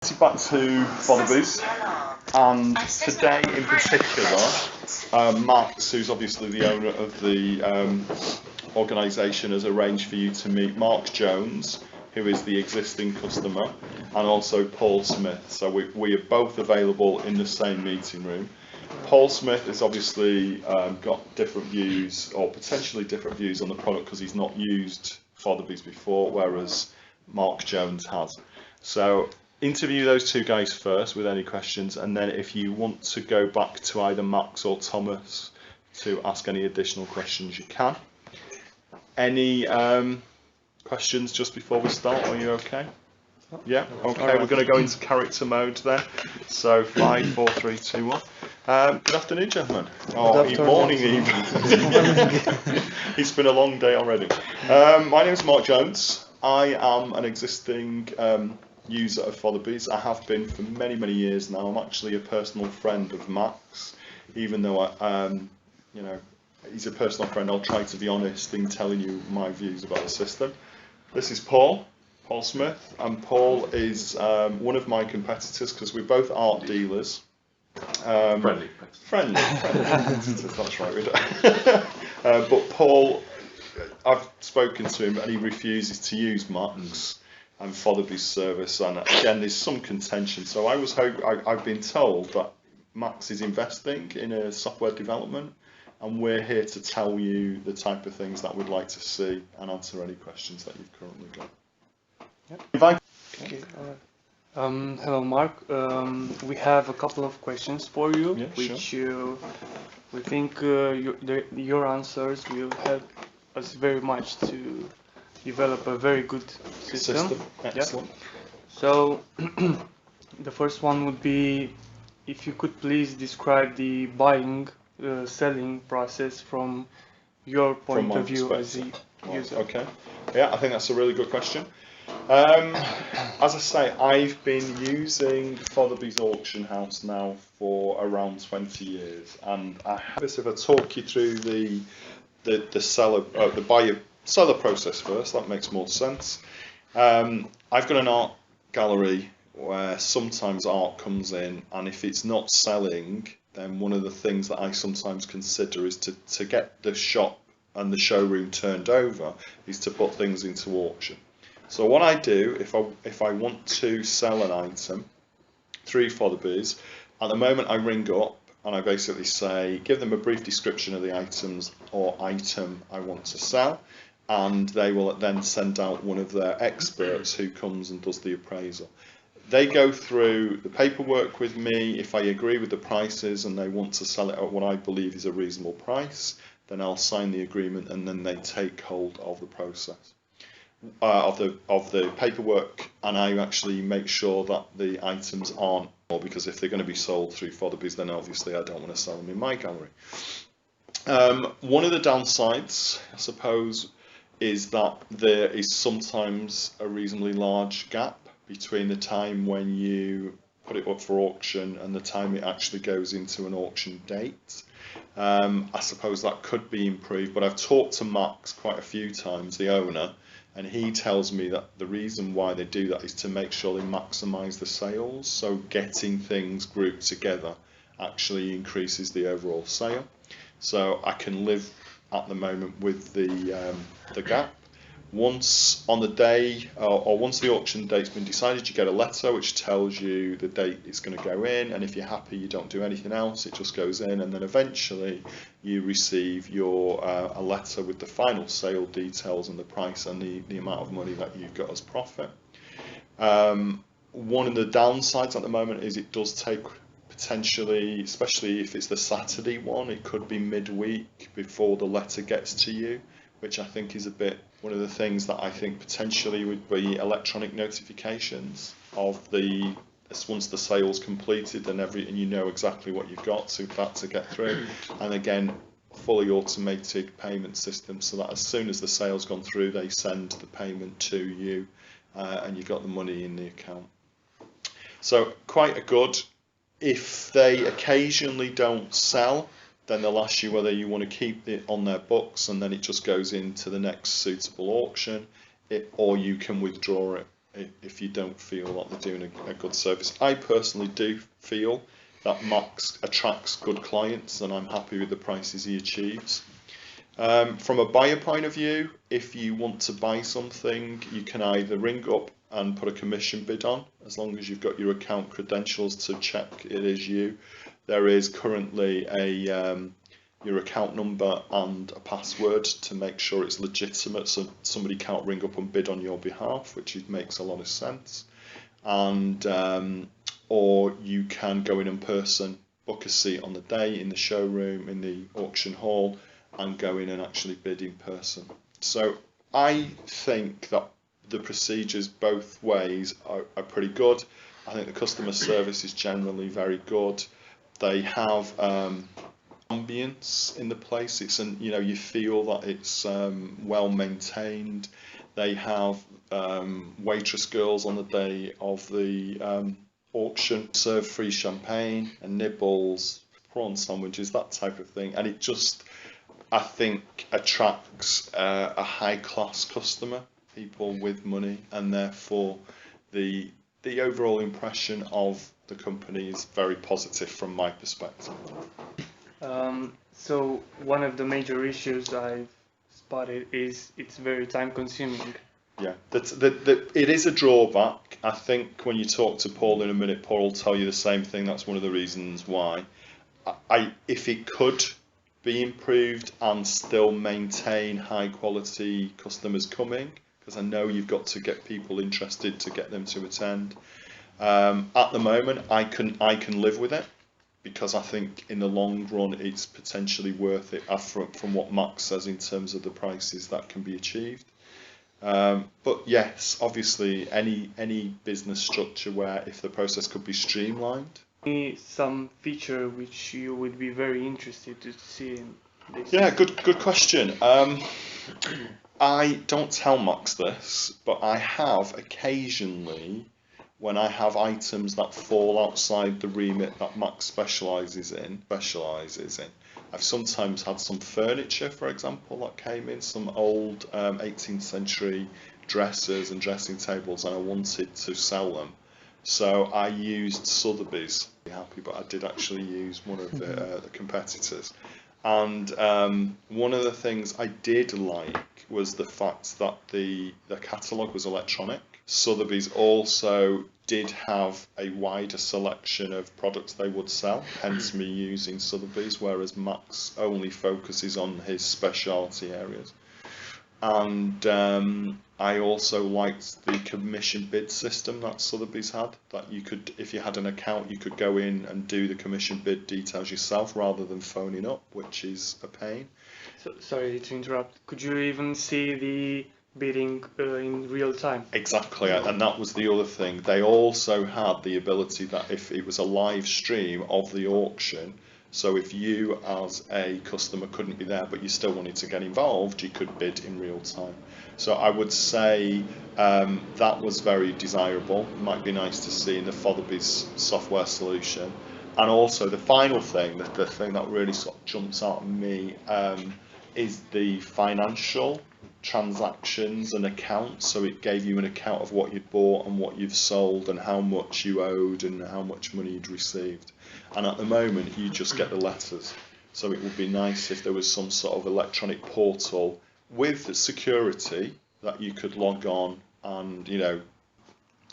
Back to Sotheby's, and today in particular, Max, who's obviously the owner of the organisation, has arranged for you to meet Mark Jones, who is the existing customer, and also Paul Smith. So we are both available in the same meeting room. Paul Smith has obviously got different views, or potentially different views on the product, because he's not used Sotheby's before, whereas Mark Jones has. So interview those two guys first with any questions, and then if you want to go back to either Max or Thomas to ask any additional questions, you can. Any questions just before we start? Are you okay? Yeah, okay, right. We're going to go into character mode there. So 5, 4, 3, 2, 1. Good afternoon, gentlemen. Or morning, even. It's been a long day already. My name is Mark Jones. I am an existing user of Sotheby's. I have been for many, many years now. I'm actually a personal friend of Max, even though he's a personal friend. I'll try to be honest in telling you my views about the system. This is Paul Smith, and Paul is one of my competitors because we're both art dealers. Friendly competitors, that's right. But Paul, I've spoken to him and he refuses to use Max and Sotheby's service, and again there's some contention. So I've been told that Max is investing in a software development, and we're here to tell you the type of things that we'd like to see and answer any questions that you've currently got. Yep. Okay. Hello, Mark. We have a couple of questions for you, which we think your answers will help us very much to develop a very good system. Excellent. Yeah. So the first one would be if you could please describe the buying, selling process from your point of view as a user. Okay. Yeah, I think that's a really good question. As I say, I've been using Sotheby's auction house now for around 20 years, and I have this. If I talk you through the buyer-seller process first, that makes more sense. I've got an art gallery where sometimes art comes in, and if it's not selling, then one of the things that I sometimes consider is to get the shop and the showroom turned over is to put things into auction. So what I do, if I want to sell an item through Sotheby's, at the moment I ring up and I basically say, give them a brief description of the items or item I want to sell, and they will then send out one of their experts who comes and does the appraisal. They go through the paperwork with me. If I agree with the prices and they want to sell it at what I believe is a reasonable price, then I'll sign the agreement, and then they take hold of the process. Of the paperwork, and I actually make sure that the items aren't, because if they're going to be sold through Sotheby's, then obviously I don't want to sell them in my gallery. One of the downsides, I suppose, is that there is sometimes a reasonably large gap between the time when you put it up for auction and the time it actually goes into an auction date. I suppose that could be improved, but I've talked to Max quite a few times, the owner, and he tells me that the reason why they do that is to make sure they maximise the sales. So getting things grouped together actually increases the overall sale. So I can live at the moment with the gap. Once on the day, or once the auction date's been decided, you get a letter which tells you the date it's going to go in, and if you're happy, you don't do anything else, it just goes in, and then eventually you receive your a letter with the final sale details and the price and the amount of money that you've got as profit. One of the downsides at the moment is it does take potentially, especially if it's the Saturday one, it could be midweek before the letter gets to you, which I think is a bit, one of the things that I think potentially would be electronic notifications of once the sale's completed and you know exactly what you've got for that to get through. And again, fully automated payment system, so that as soon as the sale's gone through, they send the payment to you, and you've got the money in the account. So quite a good. If they occasionally don't sell, then they'll ask you whether you want to keep it on their books, and then it just goes into the next suitable auction, or you can withdraw it. if you don't feel that they're doing a good service. I personally do feel that Max attracts good clients, and I'm happy with the prices he achieves. From a buyer point of view, if you want to buy something, you can either ring up and put a commission bid on, as long as you've got your account credentials to check it is you. There is currently your account number and a password to make sure it's legitimate, so somebody can't ring up and bid on your behalf, which makes a lot of sense. And or you can go in person, book a seat on the day in the showroom, in the auction hall, and go in and actually bid in person. So I think that the procedures both ways are pretty good. I think the customer service is generally very good. They have ambience in the place. It's you feel that it's well maintained. They have waitress girls on the day of the auction serve free champagne and nibbles, prawn sandwiches, that type of thing, and it just, I think, attracts a high class customer, people with money, and therefore the overall impression of the company is very positive from my perspective. So one of the major issues I've spotted is it's very time consuming. Yeah, it is a drawback. I think when you talk to Paul in a minute, Paul will tell you the same thing. That's one of the reasons why. If it could be improved and still maintain high quality customers coming, because I know you've got to get people interested to get them to attend. At the moment, I can live with it, because I think in the long run it's potentially worth it from what Max says in terms of the prices that can be achieved. But yes, obviously any business structure where if the process could be streamlined. Some feature which you would be very interested to see in this? Yeah, good question. I don't tell Max this, but I have occasionally, when I have items that fall outside the remit that Max specialises in. I've sometimes had some furniture, for example, that came in, some old 18th century dressers and dressing tables, and I wanted to sell them. So I used Sotheby's. I'm happy, but I did actually use one of the competitors. And one of the things I did like was the fact that the catalogue was electronic. Sotheby's also did have a wider selection of products they would sell, hence me using Sotheby's, whereas Max only focuses on his specialty areas. And I also liked the commission bid system that Sotheby's had, that you could, if you had an account, you could go in and do the commission bid details yourself rather than phoning up, which is a pain. So, sorry to interrupt, could you even see the bidding in real time? Exactly, and that was the other thing. They also had the ability that if it was a live stream of the auction, so if you as a customer couldn't be there but you still wanted to get involved, you could bid in real time. So I would say that was very desirable. It might be nice to see in the Sotheby's software solution. And also the final thing, the thing that really sort of jumps out at me is the financial transactions and accounts. So it gave you an account of what you'd bought and what you've sold and how much you owed and how much money you'd received. And at the moment you just get the letters. So it would be nice if there was some sort of electronic portal with security that you could log on and, you know,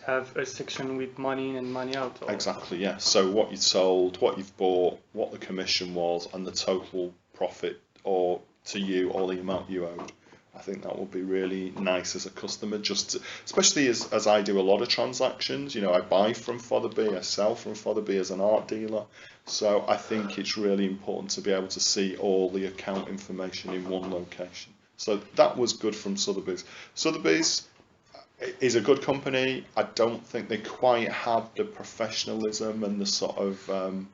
have a section with money in and money out. Or... Exactly, yeah. So what you sold, what you've bought, what the commission was, and the total profit or to you or the amount you owed. I think that would be really nice as a customer, just to, especially as I do a lot of transactions. You know, I buy from Sotheby, I sell from Sotheby as an art dealer. So I think it's really important to be able to see all the account information in one location. So that was good from Sotheby's. Sotheby's is a good company. I don't think they quite have the professionalism and the sort of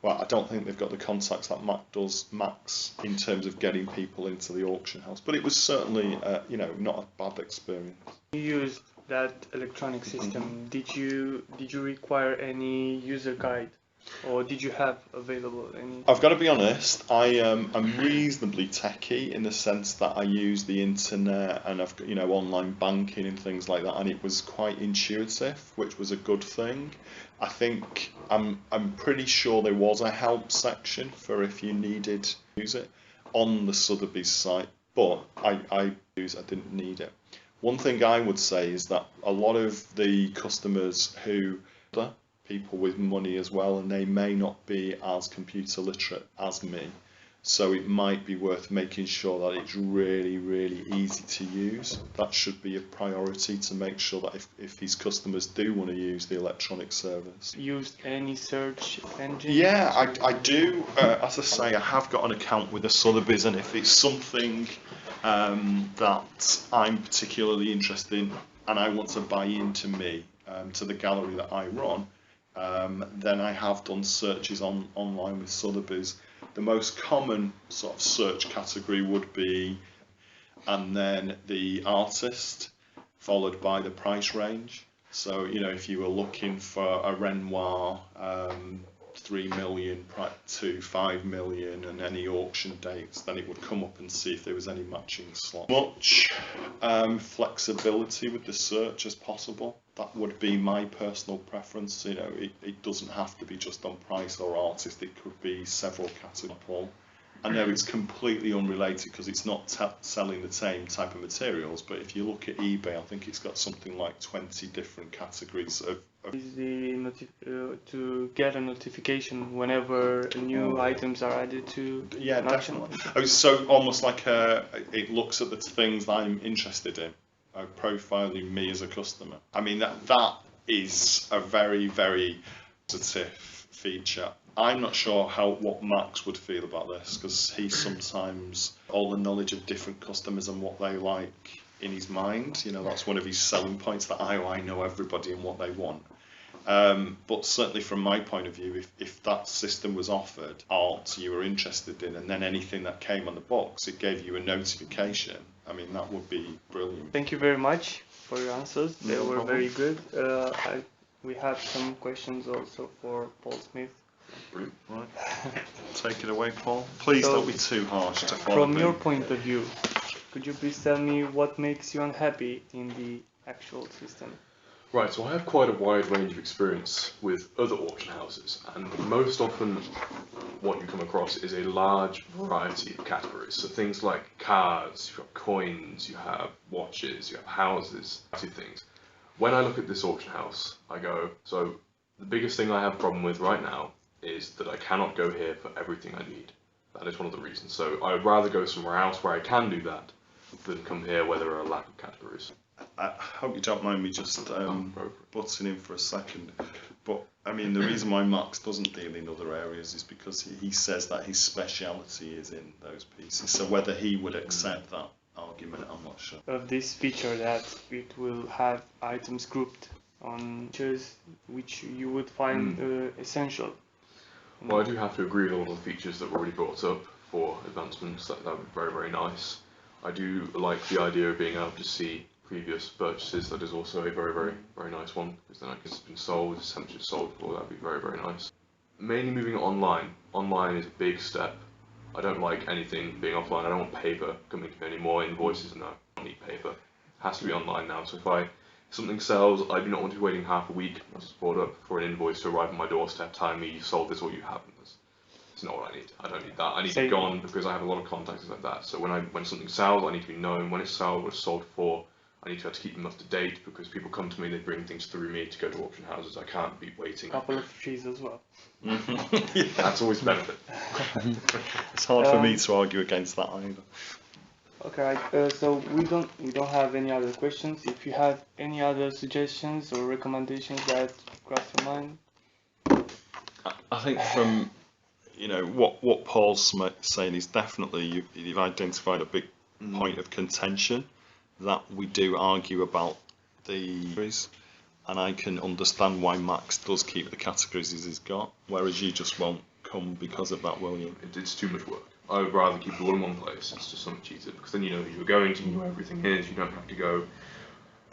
well, I don't think they've got the contacts that Max in terms of getting people into the auction house. But it was certainly, you know, not a bad experience. You used that electronic system. Did you require any user guide? or did you have available any? I've got to be honest, I'm reasonably techie in the sense that I use the internet and I've got, online banking and things like that, and it was quite intuitive, which was a good thing. I think I'm pretty sure there was a help section for if you needed to use it on the Sotheby's site, but I didn't need it. One thing I would say is that a lot of the customers who people with money as well, and they may not be as computer literate as me, so it might be worth making sure that it's really, really easy to use. That should be a priority, to make sure that if these customers do want to use the electronic service. Used any search engine? Yeah, I do. As I say, I have got an account with the Sotheby's, and if it's something that I'm particularly interested in and I want to buy into to the gallery that I run, then I have done searches online with Sotheby's. The most common sort of search category would be, and then the artist, followed by the price range. So, if you were looking for a Renoir, 3 million to 5 million and any auction dates, then it would come up and see if there was any matching slot. Much flexibility with the search as possible. That would be my personal preference. It doesn't have to be just on price or artist, it could be several categories. I know it's completely unrelated because it's not selling the same type of materials, but if you look at eBay, I think it's got something like 20 different categories of Is to get a notification whenever new items are added to an definitely. Oh, so almost like it looks at the things that I'm interested in, profiling me as a customer. I mean, that is a very, very positive feature. I'm not sure what Max would feel about this, because he sometimes all the knowledge of different customers and what they like in his mind. That's one of his selling points, that I know everybody and what they want. But certainly from my point of view, if that system was offered, art you were interested in, and then anything that came on the box, it gave you a notification. I mean, that would be brilliant. Thank you very much for your answers. They were very good. We have some questions also for Paul Smith. Right. Take it away, Paul. Please don't be too harsh to follow From your point of view, could you please tell me what makes you unhappy in the actual system? Right, so I have quite a wide range of experience with other auction houses, and most often what you come across is a large variety of categories. So things like cars, you've got coins, you have watches, you have houses, two things. When I look at this auction house, I go, so the biggest thing I have a problem with right now is that I cannot go here for everything I need. That is one of the reasons. So I would rather go somewhere else where I can do that than come here where there are a lack of categories. I hope you don't mind me just butting in for a second, but I mean, the reason why Max doesn't deal in other areas is because he says that his speciality is in those pieces. So whether he would accept that argument, I'm not sure. Of this feature, that it will have items grouped on features which you would find essential. Well, I do have to agree with all the features that were already brought up for advancements. That would be very, very nice. I do like the idea of being able to see previous purchases. That is also a very, very, very nice one, because then it's been sold, it's essentially sold for. That would be very, very nice. Mainly moving it online. Online is a big step. I don't like anything being offline. I don't want paper coming to me anymore. Invoices, no, I don't need paper. It has to be online now. So if something sells, I do not want to be waiting half a week, as it's brought up, for an invoice to arrive on my doorstep telling me you sold this or you haven't. It's not what I need. I don't need that. I need it gone, because I have a lot of contacts like that. So when something sells, I need to be known when it's sold, what it's sold for. I need to have to keep them up to date, because people come to me, they bring things through me to go to auction houses. I can't be waiting. A couple of trees as well. Yeah. That's always a benefit. It's hard for me to argue against that either. Okay, so we don't have any other questions. If you have any other suggestions or recommendations that cross your mind. I think from what Paul's saying is definitely you've identified a big point of contention, that we do argue about the categories, and I can understand why Max does keep the categories as he's got, whereas you just won't come because of that, will you? It's too much work. I would rather keep it all in one place. It's just so much easier, because then you know who you're going to, you know where everything is. You don't have to go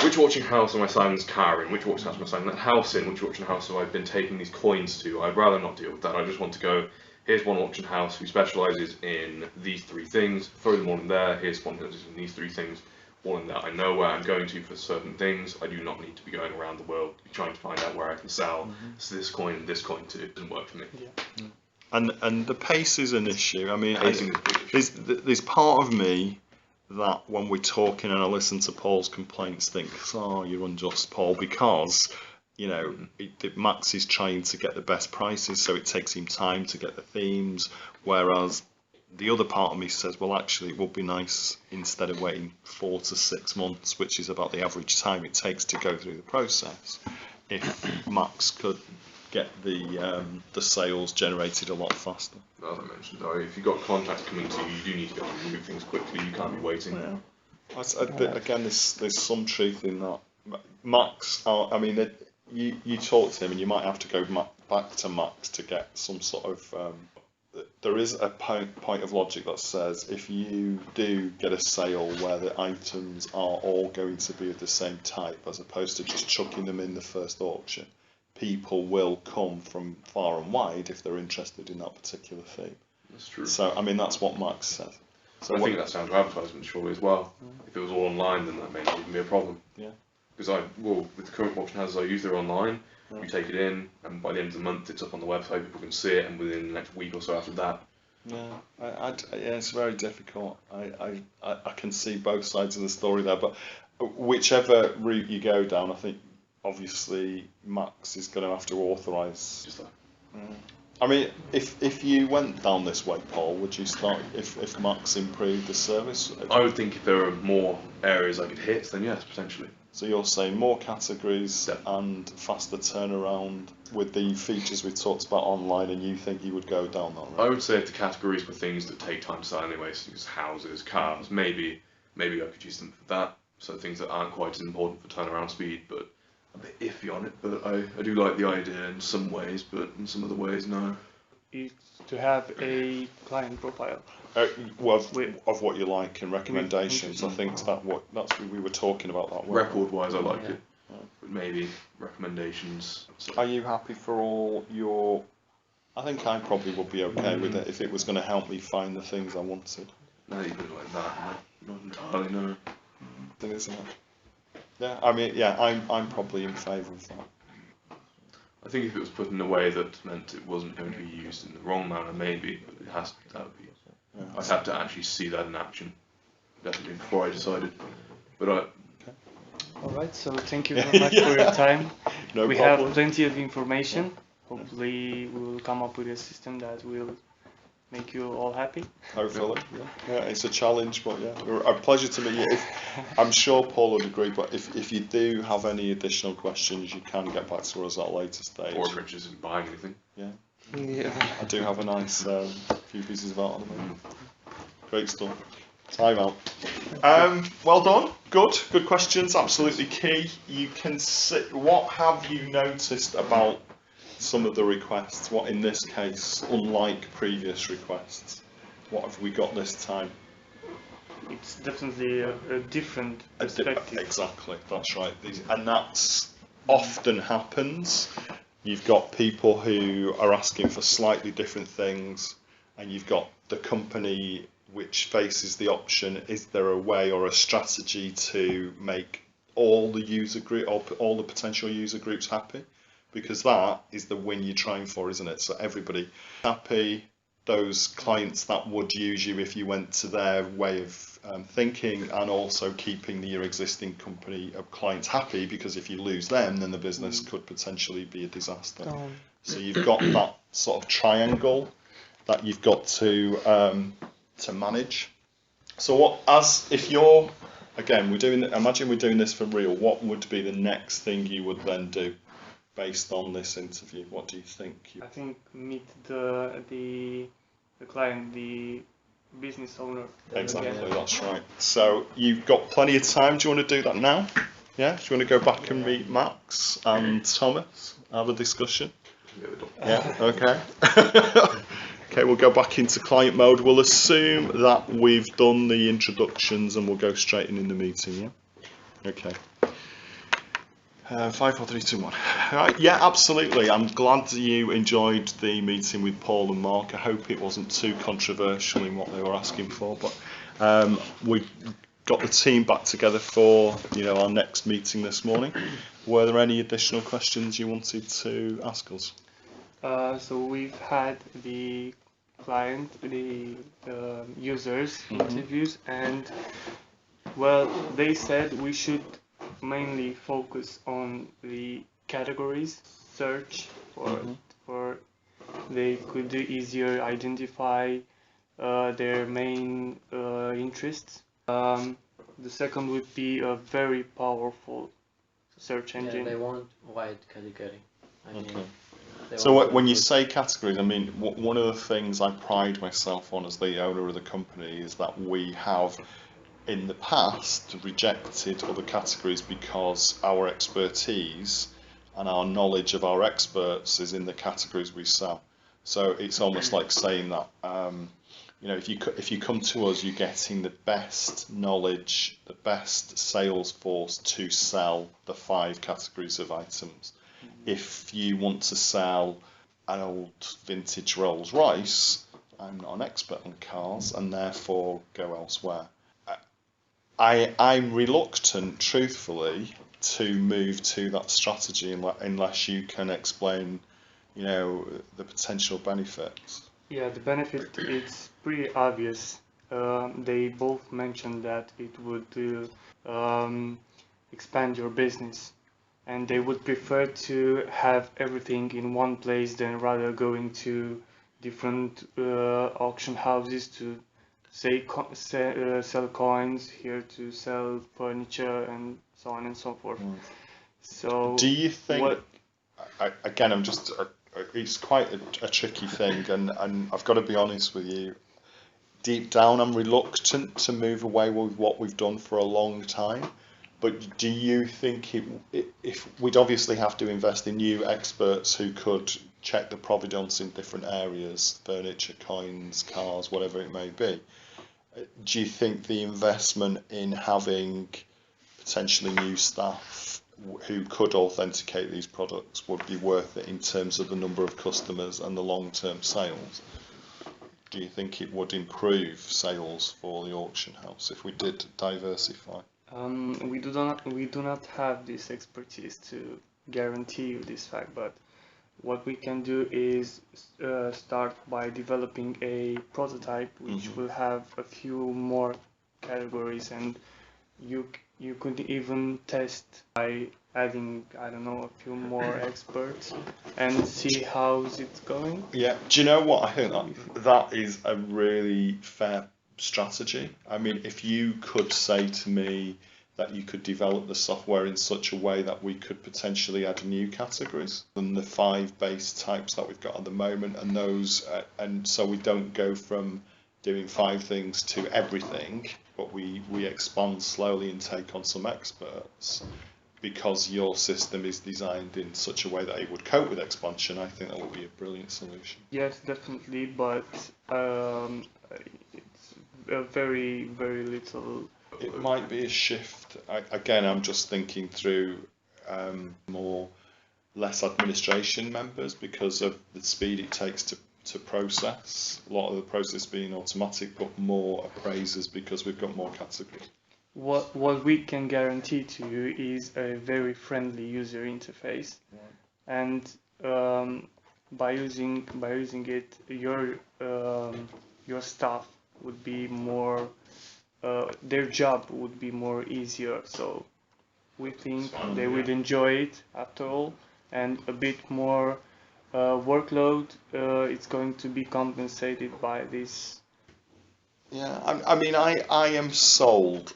which auction house am I signing this car in? Which auction house am I signing that house in? Which auction house have I been taking these coins to? I'd rather not deal with that. I just want to go, here's one auction house who specialises in these 3 things, throw them all in there. Here's one who specialises in these 3 things, all in there. I know where I'm going to for certain things. I do not need to be going around the world trying to find out where I can sell this coin and this coin to. It doesn't work for me. Yeah. And the pace is an issue. I mean, Pacing is a big issue. there's part of me that when we're talking and I listen to Paul's complaints thinks, oh, you're unjust, Paul, because, you know, Max is trying to get the best prices, so it takes him time to get the themes, whereas the other part of me says, well, actually, it would be nice instead of waiting 4 to 6 months, which is about the average time it takes to go through the process, if Max could get the sales generated a lot faster. As I mentioned, though, if you've got contacts coming to you, you do need to be able to move things quickly. You can't be waiting. Yeah. Again, there's some truth in that. Max, I mean, you talk to him, and you might have to go back to Max to get some sort of. There is a point of logic that says if you do get a sale where the items are all going to be of the same type, as opposed to just chucking them in the first auction, people will come from far and wide if they're interested in that particular theme. That's true. So, I mean, that's what Max says. So I think that's down to advertisement, surely, as well. If it was all online, then that may not even be a problem. Yeah. Because with the current auction houses I use, they're online. Yeah. You take it in, and by the end of the month, it's up on the website. People can see it, and within the next week or so after that. Yeah, it's very difficult. I can see both sides of the story there, but whichever route you go down, I think obviously Max is going to have to authorise. Just that. I mean, if you went down this way, Paul, would you start if Max improved the service? I would think if there were more areas I could hit, then yes, potentially. So you're saying more categories Yeah. and faster turnaround with the features we talked about online, and you think you would go down that route? I would say if the categories were things that take time to sell anyway, such as houses, cars, maybe I could use them for that. So things that aren't quite as important for turnaround speed, but a bit iffy on it. But I do like the idea in some ways, but in some other ways, no. It's to have a client profile. Well, of what you like and recommendations. I think that's what we were talking about that. Record-wise, I like it, but maybe recommendations. Are you happy for all your? I think I probably would be okay with it if it was going to help me find the things I wanted. No, you put it like that. Not entirely, no. Then isn't it? Yeah, I mean, yeah, I'm probably in favour of that. I think if it was put in a way that meant it wasn't going to be used in the wrong manner, maybe, but it has. That would be. Yeah. I'd have to actually see that in action, definitely, before I decided. But All right, so thank you very much for your time. No we problem. have plenty of information. Hopefully, we will come up with a system that will make you all happy. Hopefully, yeah. It's a challenge, but yeah, a pleasure to meet you. I'm sure Paul would agree, but if you do have any additional questions, you can get back to us at a later stage. or if Rich isn't buying anything. Yeah, Yeah. I do have a nice few pieces of art at the moment. Great stuff. Time out. Well done. Good questions. Absolutely key. You can see. What have you noticed about some of the requests? What in this case, unlike previous requests, what have we got this time? It's definitely a different perspective. Exactly. That's right. And that's often happens. You've got people who are asking for slightly different things, and you've got the company which faces the option: is there a way or a strategy to make all the user group or all the potential user groups happy? Because that is the win you're trying for, isn't it? So everybody happy, those clients that would use you if you went to their way of thinking, and also keeping your existing company of clients happy, because if you lose them, then the business could potentially be a disaster. So you've got that sort of triangle that you've got to manage. So if you're, again, imagine we're doing this for real, what would be the next thing you would then do based on this interview? What do you think? I think meet the client, the business owner. Exactly, again. that's right. So you've got plenty of time. Do you want to do that now? Yeah? Do you want to go back and meet Max and Thomas? Have a discussion? Yeah, okay. Okay, we'll go back into client mode. We'll assume that we've done the introductions and we'll go straight in the meeting, yeah? Okay. 5, 4, 3, 2, 1. Yeah, absolutely. I'm glad you enjoyed the meeting with Paul and Mark. I hope it wasn't too controversial in what they were asking for, but we've got the team back together for our next meeting this morning. Were there any additional questions you wanted to ask us? So we've had the client, the users interviews, and well, they said we should mainly focus on the categories search for they could easier identify their main interests. The second would be a very powerful search engine. Yeah, they want wide category. So when you say categories, I mean, one of the things I pride myself on as the owner of the company is that we have in the past rejected other categories because our expertise and our knowledge of our experts is in the categories we sell. So it's almost like saying that if you come to us, you're getting the best knowledge, the best sales force to sell the 5 categories of items. If you want to sell an old vintage Rolls Royce, I'm not an expert on cars and therefore go elsewhere. I'm reluctant, truthfully, to move to that strategy unless you can explain, the potential benefits. Yeah, the benefit is pretty obvious. They both mentioned that it would expand your business, and they would prefer to have everything in one place than rather going to different auction houses to sell coins, here to sell furniture, and so on and so forth. So do you think again, it's quite a tricky thing, and I've got to be honest with you, deep down I'm reluctant to move away with what we've done for a long time, but do you think if we'd obviously have to invest in new experts who could check the provenance in different areas, furniture, coins, cars, whatever it may be, do you think the investment in having potentially new staff who could authenticate these products would be worth it in terms of the number of customers and the long-term sales? Do you think it would improve sales for the auction house if we did diversify? We do not have this expertise to guarantee you this fact, but what we can do is start by developing a prototype which will have a few more categories, and you could even test by adding, I don't know, a few more experts and see how's it going. Yeah, do you know what? I think that is a really fair strategy. I mean, if you could say to me that you could develop the software in such a way that we could potentially add new categories than the 5 base types that we've got at the moment, and those, and so we don't go from doing 5 things to everything, but we expand slowly and take on some experts, because your system is designed in such a way that it would cope with expansion. I think that would be a brilliant solution. Yes, definitely, but it's a very, very little. It might be a shift. Again, I'm just thinking through less administration members because of the speed it takes to process. A lot of the process being automatic, but more appraisers because we've got more categories. What we can guarantee to you is a very friendly user interface, and by using it, your staff would be more. Their job would be more easier, so we think they would enjoy it after all, and a bit more workload it's going to be compensated by this. Yeah, I mean, I am sold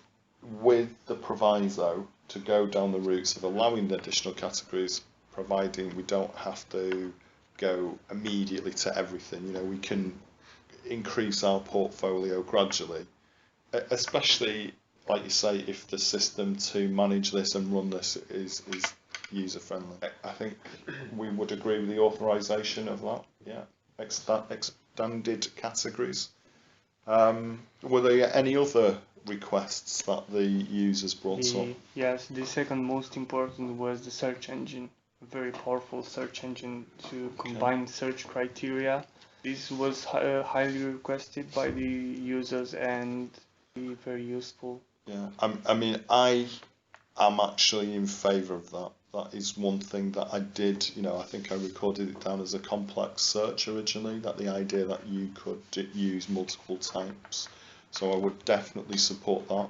with the proviso to go down the routes of allowing the additional categories, providing we don't have to go immediately to everything. We can increase our portfolio gradually. Especially, like you say, if the system to manage this and run this is user friendly. I think we would agree with the authorization of that. Yeah, expanded categories. Were there any other requests that the users brought up. Yes, the second most important was the search engine. A very powerful search engine to combine search criteria. This was highly requested by the users and be very useful. Yeah, I mean, I am actually in favour of that. That is one thing that I did, I think I recorded it down as a complex search originally, that the idea that you could use multiple types. So I would definitely support that.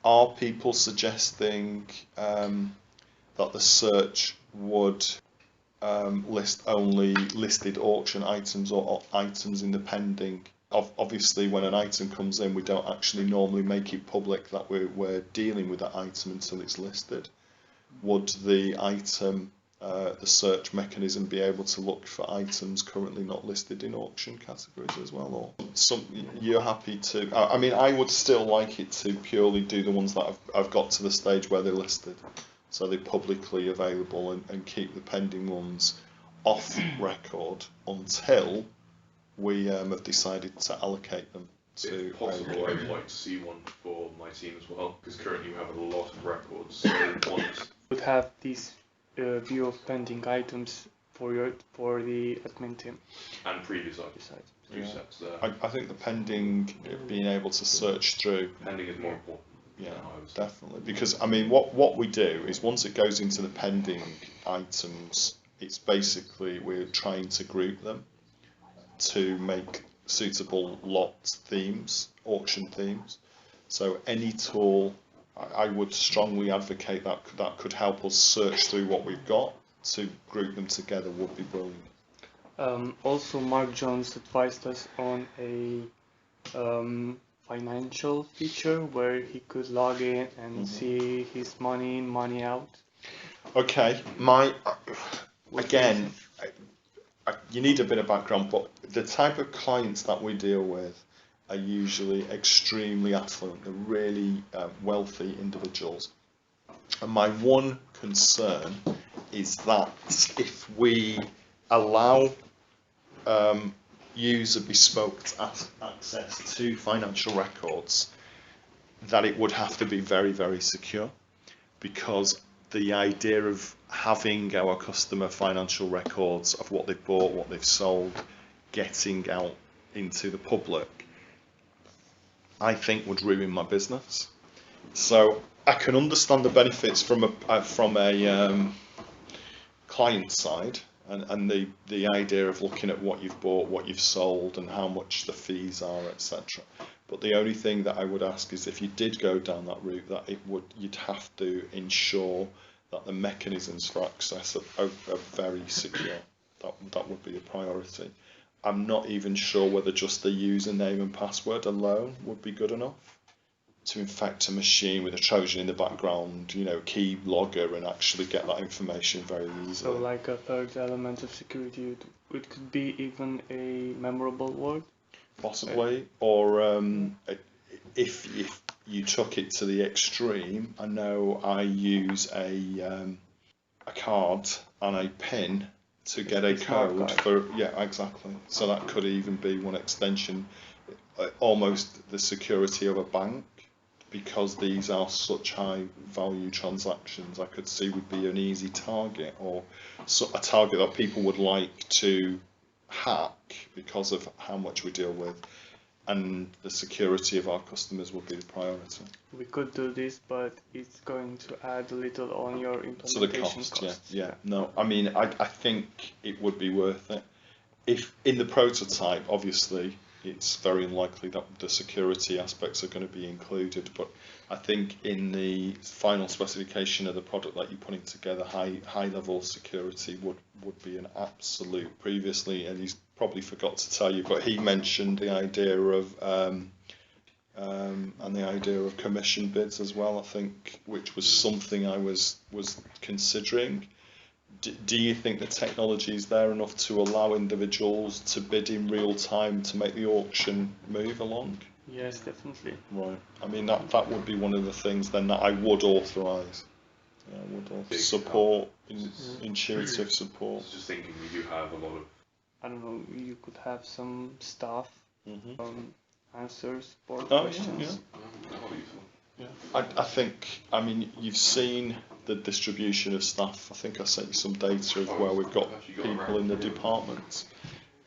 Are people suggesting that the search would list only listed auction items or items in the pending? Obviously, when an item comes in, we don't actually normally make it public that we're dealing with that item until it's listed. Would the item, the search mechanism, be able to look for items currently not listed in auction categories as well? Or you're happy to? I mean, I would still like it to purely do the ones that I've got to the stage where they're listed, so they're publicly available, and keep the pending ones off record until we have decided to allocate them to. If possible, I'd like to see one for my team as well, because currently we have a lot of records. So once would have this view of pending items for the admin team and previous items. Two sets there. I think the pending, being able to search through. Pending is more important. Yeah, definitely. Because I mean, what we do is once it goes into the pending items, it's basically we're trying to group them to make suitable lot themes, auction themes. So any tool, I would strongly advocate that could help us search through what we've got to group them together would be brilliant. Also, Mark Jones advised us on a financial feature where he could log in and see his money in, money out. Okay, again, you need a bit of background, but the type of clients that we deal with are usually extremely affluent. They're really wealthy individuals. And my one concern is that if we allow user bespoke access to financial records, that it would have to be very, very secure, because the idea of having our customer financial records of what they've bought, what they've sold, getting out into the public, I think would ruin my business. So I can understand the benefits from a client side, and the idea of looking at what you've bought, what you've sold, and how much the fees are, etc. But the only thing that I would ask is, if you did go down that route, that you'd have to ensure that the mechanisms for access are very secure. That would be a priority. I'm not even sure whether just the username and password alone would be good enough to infect a machine with a Trojan in the background, key logger, and actually get that information very easily. So like a third element of security, it could be even a memorable word? Possibly, or if you took it to the extreme, I know I use a card and a pin to get a code for, exactly. So that could even be one extension, almost the security of a bank, because these are such high value transactions. I could see would be an easy target, or a target that people would like to hack because of how much we deal with, and the security of our customers would be the priority. We could do this, but it's going to add a little on your implementation so the costs. Yeah. No, I mean, I think it would be worth it. If in the prototype, obviously, it's very unlikely that the security aspects are going to be included, but I think in the final specification of the product that you're putting together, high level security would be an absolute. Previously, and he's probably forgot to tell you, but he mentioned the idea of and the idea of commission bids as well, I think, which was something I was considering. Do you think the technology is there enough to allow individuals to bid in real time to make the auction move along? Yes, definitely. Right. I mean, that would be one of the things then that I would authorise. Yeah, I would support, intuitive support. I was just thinking, we do have a lot of. I don't know. You could have some staff. answers for Oh, questions. Yeah. I think, I mean, you've seen the distribution of staff. I think I sent you some data of where we've got people in the departments.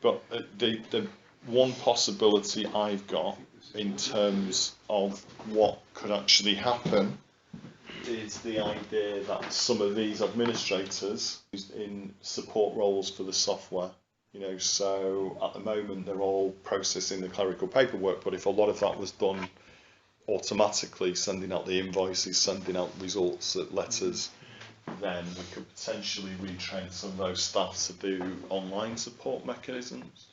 But the one possibility I've got in terms of what could actually happen is the idea that some of these administrators in support roles for the software. You know, so at the moment they're all processing the clerical paperwork, but if a lot of that was done automatically, sending out the invoices, sending out results, letters, then we could potentially retrain some of those staff to do online support mechanisms.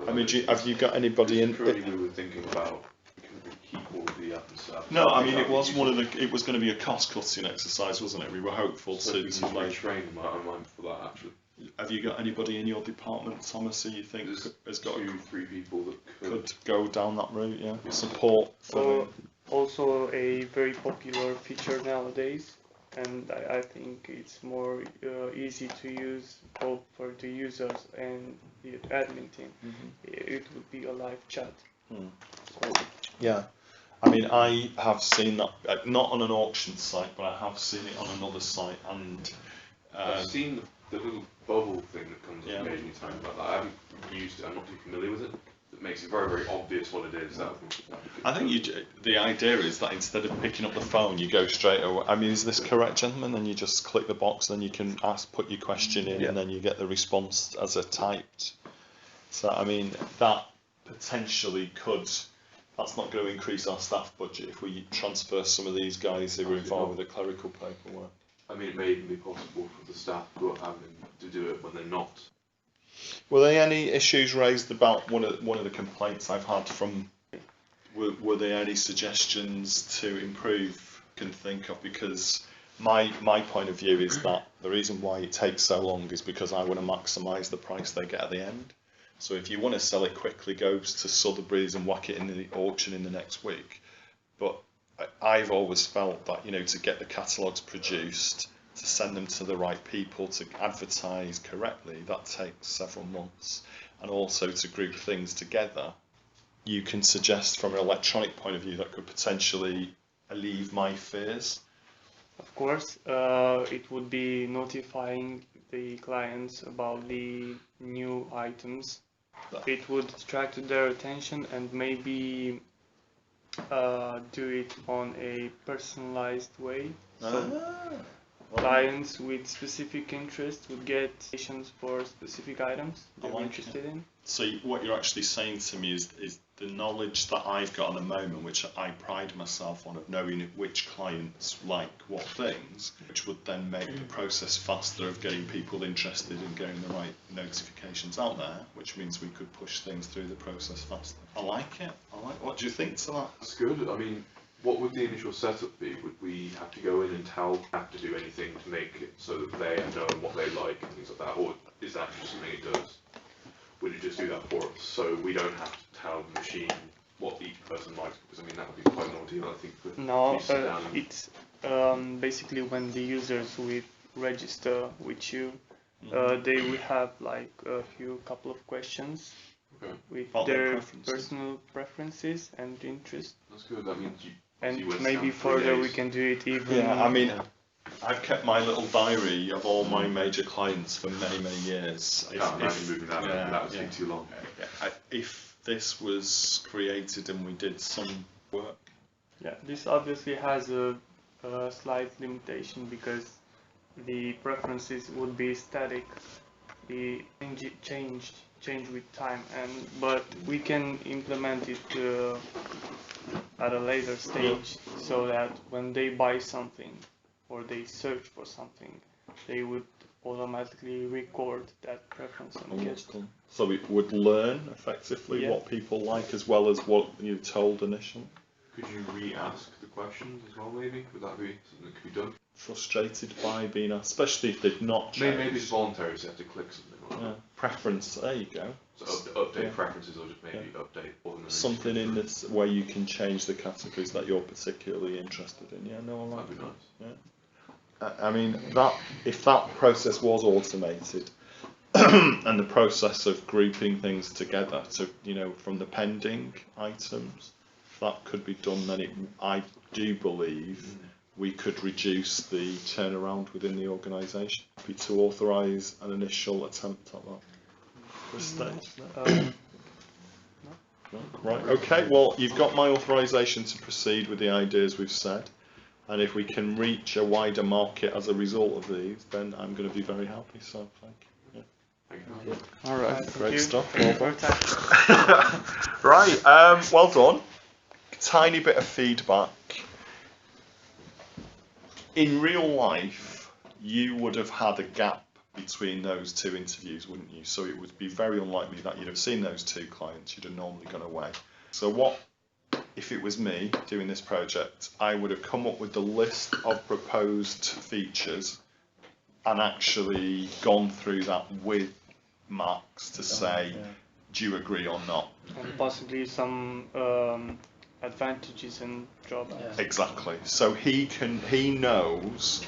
I mean, have you got anybody in? Currently, we were thinking about can we keep all of the admin staff. No, I mean it was one of the. It was going to be a cost-cutting exercise, wasn't it? We were hopeful to retrain them. I'm mindful for that actually. Have you got anybody in your department, Thomas, who you think has got 2-3 people that could go down that route? Yeah, support. Also, a very popular feature nowadays, and I think it's more easy to use both for the users and the admin team. It would be a live chat. So, yeah, I mean, I have seen that not on an auction site, but I have seen it on another site, and I've seen the little bubble thing that comes up occasionally times like that. I haven't used it. I'm not too familiar with it. It makes it very, very obvious what it is. I think the idea is that instead of picking up the phone, you go straight away. I mean, is this correct, gentlemen? Then you just click the box, then you can put your question in, and then you get the response as a typed. So, I mean, that potentially could. That's not going to increase our staff budget if we transfer some of these guys who were involved with the clerical paperwork. I mean, it may even be possible for the staff who are having to do it when they're not. Were there any issues raised about one of the complaints I've had from? Were there any suggestions to improve? Can think of, because my point of view is that the reason why it takes so long is because I want to maximise the price they get at the end. So if you want to sell it quickly, go to Sotheby's and whack it in the auction in the next week. But I've always felt that, you know, to get the catalogues produced, to send them to the right people, to advertise correctly, that takes several months. And also to group things together, you can suggest from an electronic point of view that could potentially alleviate my fears. of course, it would be notifying the clients about the new items. It would attract their attention and maybe do it on a personalized way. So clients with specific interest would get notifications for specific items they're interested in. So what you're actually saying to me is the knowledge that I've got at the moment, which I pride myself on, of knowing which clients like what things, which would then make the process faster of getting people interested in getting the right notifications out there, which means we could push things through the process faster. I like it. What do you think to that? That's good. I mean, what would the initial setup be? Would we have to go in and have to do anything to make it so that they know what they like and things like that, or is that just something it does? Would it just do that for us, so we don't have to tell the machine what each person likes? Because I mean, that would be quite an ordeal, I think. For No, it's basically when the users will register with you, they will have like couple of questions with their personal preferences and interests. That's good. That means you. And maybe further we can do it even. Yeah, I mean, I've kept my little diary of all my major clients for many, many years. I can't imagine moving that. That would take too long. If this was created and we did some work. Yeah, this obviously has a slight limitation because the preferences would be static. The change with time, but we can implement it at a later stage, so that when they buy something or they search for something, they would automatically record that preference on the kit. So it would learn effectively what people like as well as what you told initially. Could you re-ask the questions as well, maybe? Would that be something that could be done? Frustrated by being asked, especially if they've not changed. Maybe it's voluntary, so you have to click something like that. Preference, there you go. So update preferences, or just maybe update something in this where you can change the categories that you're particularly interested in. Yeah, no, I like that'd be nice. Yeah. I mean, that if that process was automated, and the process of grouping things together to, from the pending items, if that could be done, then I do believe we could reduce the turnaround within the organisation. Happy to authorise an initial attempt at that. This stage. Right, okay, well, you've got my authorisation to proceed with the ideas we've said, and if we can reach a wider market as a result of these, then I'm going to be very happy, so thank you. Yeah. All right, great stuff. Well done. Right, well done. Tiny bit of feedback. In real life, you would have had a gap between those two interviews, wouldn't you? So it would be very unlikely that you'd have seen those two clients. You'd have normally gone away. So what, if it was me doing this project, I would have come up with the list of proposed features and actually gone through that with Max to say, do you agree or not? And possibly some advantages and drawbacks. Exactly. So he knows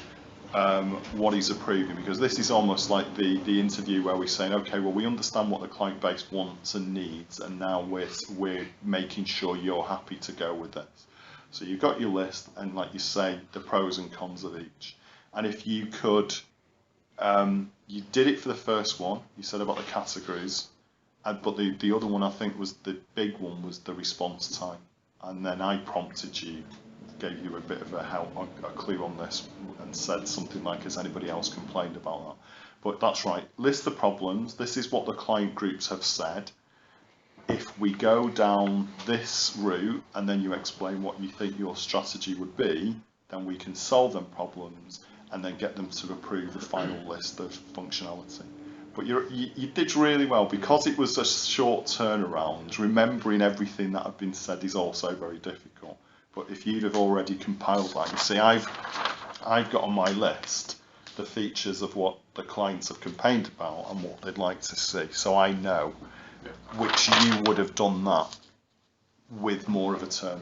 what he's approving, because this is almost like the interview where we're saying, okay, well, we understand what the client base wants and needs, and now we're making sure you're happy to go with this. So you've got your list, and like you say, the pros and cons of each. And if you could, you did it for the first one, you said about the categories, but the other one I think was the big one was the response time. And then I prompted you, gave you a bit of a clue on this, and said something like, has anybody else complained about that? But that's right, list the problems. This is what the client groups have said. If we go down this route and then you explain what you think your strategy would be, then we can solve them problems and then get them to approve the final list of functionality. But you did really well, because it was a short turnaround. Remembering everything that had been said is also very difficult. But if you'd have already compiled that, you see, I've got on my list the features of what the clients have complained about and what they'd like to see. So I know which you would have done that with more of a turnaround.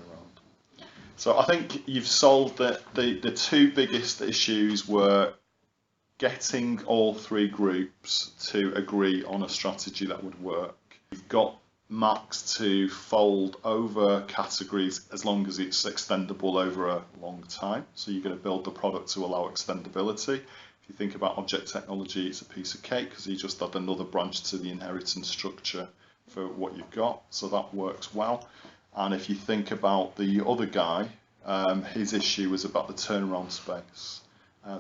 So I think you've solved the two biggest issues were getting all three groups to agree on a strategy that would work. You've got Max to fold over categories as long as it's extendable over a long time. So you're going to build the product to allow extendability. If you think about object technology, it's a piece of cake, because you just add another branch to the inheritance structure for what you've got. So that works well. And if you think about the other guy, his issue was about the turnaround space,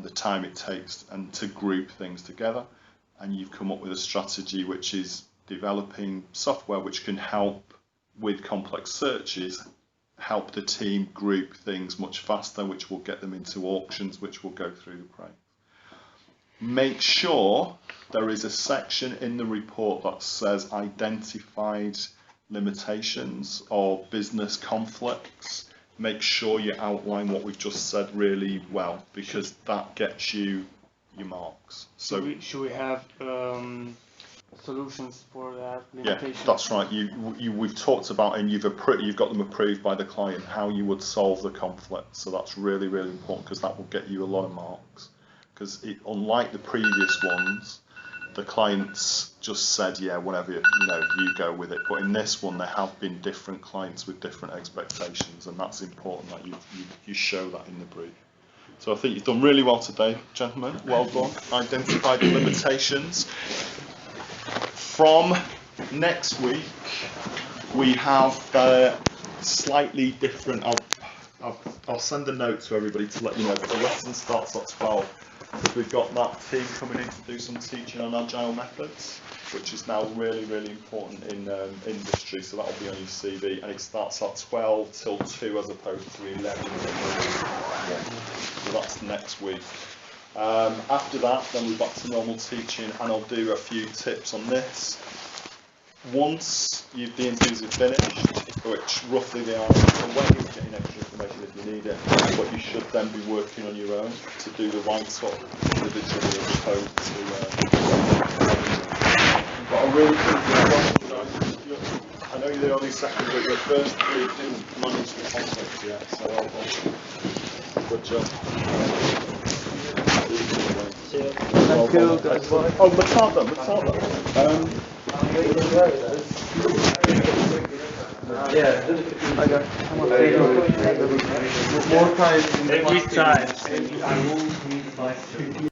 the time it takes, and to group things together. And you've come up with a strategy which is developing software which can help with complex searches, help the team group things much faster, which will get them into auctions, which will go through the price. Make sure there is a section in the report that says identified limitations or business conflicts. Make sure you outline what we've just said really well, because that gets you your marks. So should we have solutions for that limitation? Yeah, that's right. We've talked about, and you've got them approved by the client, how you would solve the conflict. So that's really, really important, because that will get you a lot of marks. Because unlike the previous ones, the clients just said, yeah, whatever, you go with it. But in this one, there have been different clients with different expectations, and that's important that you show that in the brief. So I think you've done really well today, gentlemen. Well done. Identified the limitations. From next week, we have slightly different. I'll send a note to everybody to let you know. But the lesson starts at 12. We've got that team coming in to do some teaching on agile methods, which is now really, really important in industry. So that'll be on your CV, and it starts at 12 till 2 as opposed to 11 till 1. So that's next week. After that, then we're back to normal teaching, and I'll do a few tips on this. Once the interviews are finished, which roughly they are away, getting extra information if you need it, but you should then be working on your own to do the write-up individually as opposed to. But I really think I know you're the only second, but your first three didn't manage the conflict yet, so well done. Good job. Thank you, guys. Oh, Matata. I got More time. every time.